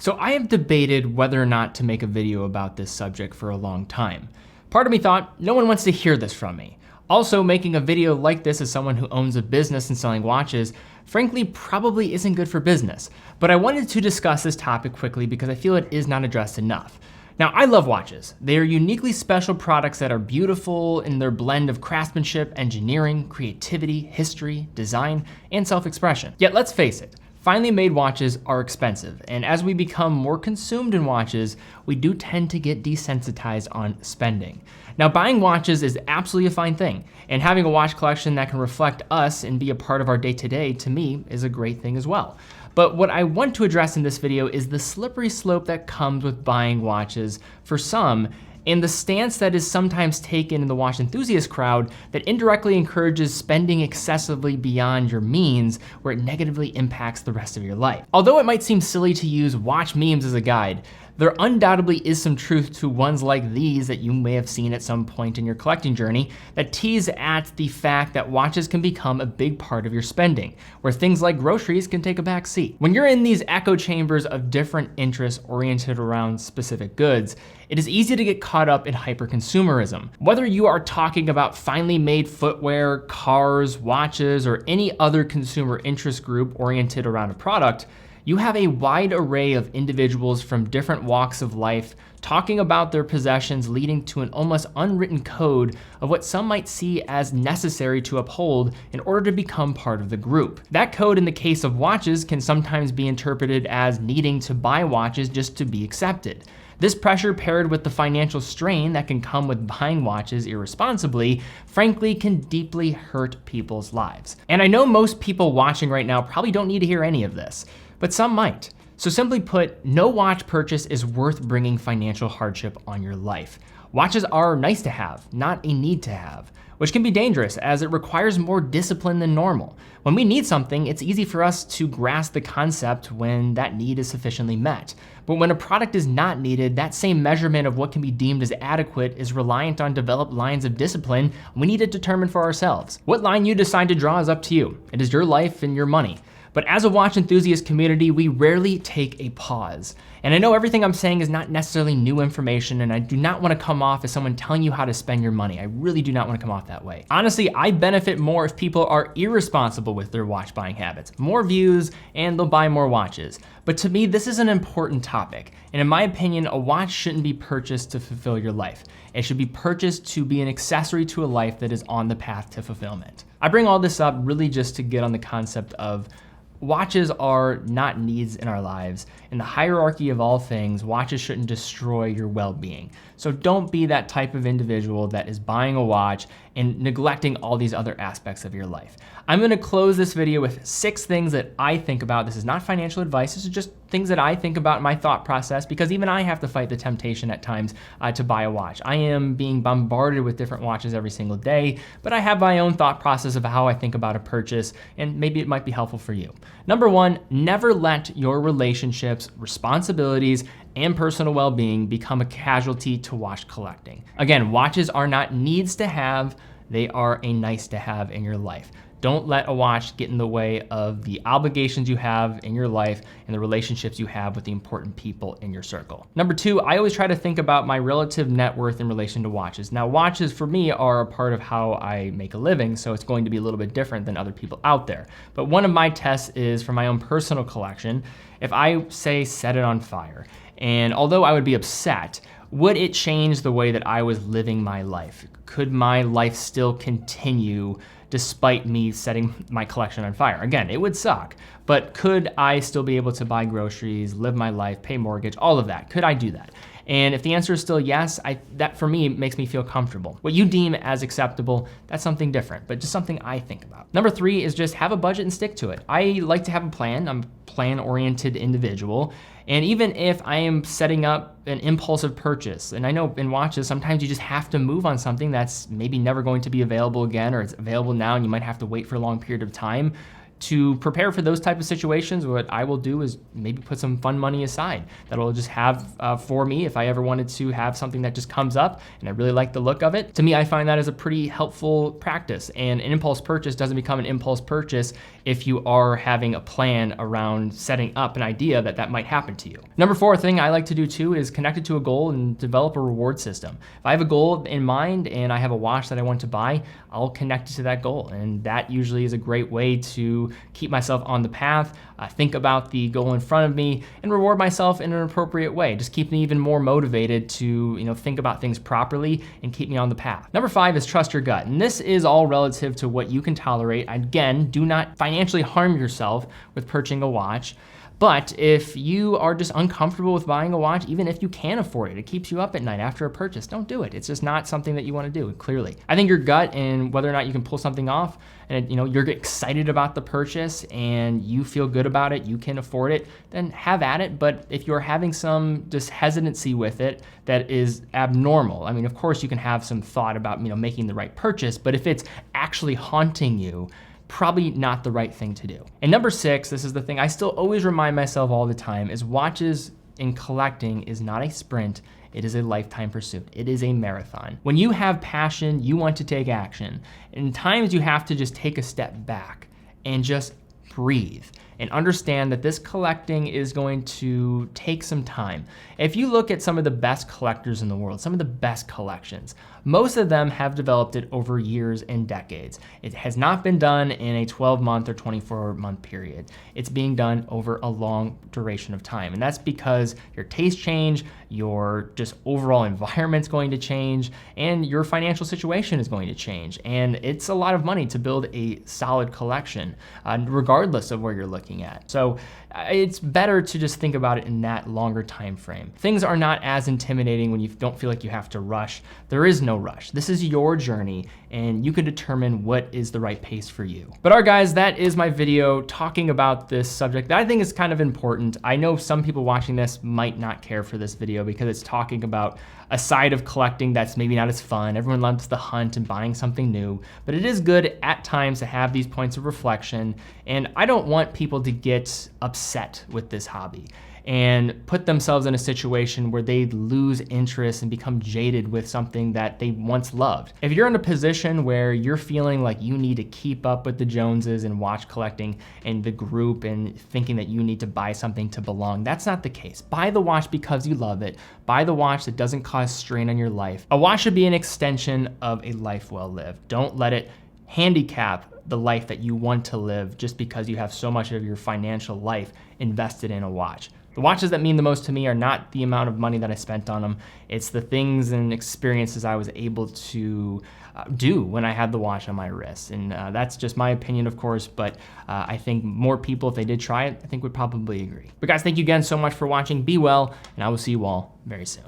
So I have debated whether or not to make a video about this subject for a long time. Part of me thought, no one wants to hear this from me. Also, making a video like this as someone who owns a business and selling watches, frankly, probably isn't good for business. But I wanted to discuss this topic quickly because I feel it is not addressed enough. Now, I love watches. They are uniquely special products that are beautiful in their blend of craftsmanship, engineering, creativity, history, design, and self-expression. Yet let's face it, finely made watches are expensive, and as we become more consumed in watches, we do tend to get desensitized on spending. Now, buying watches is absolutely a fine thing, and having a watch collection that can reflect us and be a part of our day-to-day, to me, is a great thing as well. But what I want to address in this video is the slippery slope that comes with buying watches for some, and the stance that is sometimes taken in the watch enthusiast crowd that indirectly encourages spending excessively beyond your means, where it negatively impacts the rest of your life. Although it might seem silly to use watch memes as a guide, there undoubtedly is some truth to ones like these that you may have seen at some point in your collecting journey that tease at the fact that watches can become a big part of your spending, where things like groceries can take a back seat. When you're in these echo chambers of different interests oriented around specific goods, it is easy to get caught up in hyper-consumerism. Whether you are talking about finely made footwear, cars, watches, or any other consumer interest group oriented around a product, you have a wide array of individuals from different walks of life talking about their possessions, leading to an almost unwritten code of what some might see as necessary to uphold in order to become part of the group. That code in the case of watches can sometimes be interpreted as needing to buy watches just to be accepted. This pressure, paired with the financial strain that can come with buying watches irresponsibly, frankly can deeply hurt people's lives. And I know most people watching right now probably don't need to hear any of this, but some might. So simply put, no watch purchase is worth bringing financial hardship on your life. Watches are nice to have, not a need to have, which can be dangerous as it requires more discipline than normal. When we need something, it's easy for us to grasp the concept when that need is sufficiently met. But when a product is not needed, that same measurement of what can be deemed as adequate is reliant on developed lines of discipline we need to determine for ourselves. What line you decide to draw is up to you. It is your life and your money. But as a watch enthusiast community, we rarely take a pause. And I know everything I'm saying is not necessarily new information, and I do not want to come off as someone telling you how to spend your money. I really do not want to come off that way. Honestly, I benefit more if people are irresponsible with their watch buying habits. More views, and they'll buy more watches. But to me, this is an important topic. And in my opinion, a watch shouldn't be purchased to fulfill your life. It should be purchased to be an accessory to a life that is on the path to fulfillment. I bring all this up really just to get on the concept of watches are not needs in our lives. In the hierarchy of all things, watches shouldn't destroy your well-being. So don't be that type of individual that is buying a watch and neglecting all these other aspects of your life. I'm gonna close this video with 6 things that I think about. This is not financial advice, this is just things that I think about in my thought process, because even I have to fight the temptation at times to buy a watch. I am being bombarded with different watches every single day, but I have my own thought process of how I think about a purchase, and maybe it might be helpful for you. Number 1, never let your relationships, responsibilities, and personal well-being become a casualty to watch collecting. Again, watches are not needs to have, they are a nice to have in your life. Don't let a watch get in the way of the obligations you have in your life and the relationships you have with the important people in your circle. Number 2, I always try to think about my relative net worth in relation to watches. Now, watches for me are a part of how I make a living, so it's going to be a little bit different than other people out there. But one of my tests is for my own personal collection. If I, say, set it on fire, and although I would be upset, would it change the way that I was living my life? Could my life still continue despite me setting my collection on fire? Again, it would suck, but could I still be able to buy groceries, live my life, pay mortgage, all of that? Could I do that? And if the answer is still yes, that for me makes me feel comfortable. What you deem as acceptable, that's something different, but just something I think about. Number 3 is just have a budget and stick to it. I like to have a plan. I'm a plan-oriented individual. And even if I am setting up an impulsive purchase, and I know in watches, sometimes you just have to move on something that's maybe never going to be available again, or it's available now and you might have to wait for a long period of time. To prepare for those type of situations, what I will do is maybe put some fun money aside that I'll just have for me if I ever wanted to have something that just comes up and I really like the look of it. To me, I find that as a pretty helpful practice, and an impulse purchase doesn't become an impulse purchase if you are having a plan around setting up an idea that might happen to you. Number 4 thing I like to do too is connect it to a goal and develop a reward system. If I have a goal in mind and I have a watch that I want to buy, I'll connect it to that goal, and that usually is a great way to keep myself on the path, think about the goal in front of me, and reward myself in an appropriate way. Just keep me even more motivated to think about things properly and keep me on the path. Number 5 is trust your gut, and this is all relative to what you can tolerate. Again, do not financially harm yourself with purchasing a watch. But if you are just uncomfortable with buying a watch, even if you can afford it, it keeps you up at night after a purchase, don't do it. It's just not something that you want to do, clearly. I think your gut and whether or not you can pull something off, and you're excited about the purchase and you feel good about it, you can afford it, then have at it. But if you're having some just hesitancy with it that is abnormal, I mean, of course you can have some thought about making the right purchase, but if it's actually haunting you, probably not the right thing to do. And number 6, this is the thing I still always remind myself all the time, is watches in collecting is not a sprint, it is a lifetime pursuit. It is a marathon. When you have passion, you want to take action. In times you have to just take a step back and just breathe and understand that this collecting is going to take some time. If you look at some of the best collectors in the world, some of the best collections, most of them have developed it over years and decades. It has not been done in a 12-month or 24-month period. It's being done over a long duration of time. And that's because your tastes change, your just overall environment's going to change, and your financial situation is going to change. And it's a lot of money to build a solid collection, regardless of where you're looking at. So it's better to just think about it in that longer time frame. Things are not as intimidating when you don't feel like you have to rush. There is no rush. This is your journey, and you can determine what is the right pace for you. But all right, guys, that is my video talking about this subject that I think is kind of important. I know some people watching this might not care for this video because it's talking about a side of collecting that's maybe not as fun. Everyone loves the hunt and buying something new, but it is good at times to have these points of reflection. And I don't want people to get upset with this hobby and put themselves in a situation where they lose interest and become jaded with something that they once loved. If you're in a position where you're feeling like you need to keep up with the Joneses and watch collecting and the group and thinking that you need to buy something to belong, that's not the case. Buy the watch because you love it. Buy the watch that doesn't cause strain on your life. A watch should be an extension of a life well lived. Don't let it handicap the life that you want to live just because you have so much of your financial life invested in a watch. The watches that mean the most to me are not the amount of money that I spent on them. It's the things and experiences I was able to do when I had the watch on my wrist. And that's just my opinion, of course, but I think more people, if they did try it, I think would probably agree. But guys, thank you again so much for watching. Be well, and I will see you all very soon.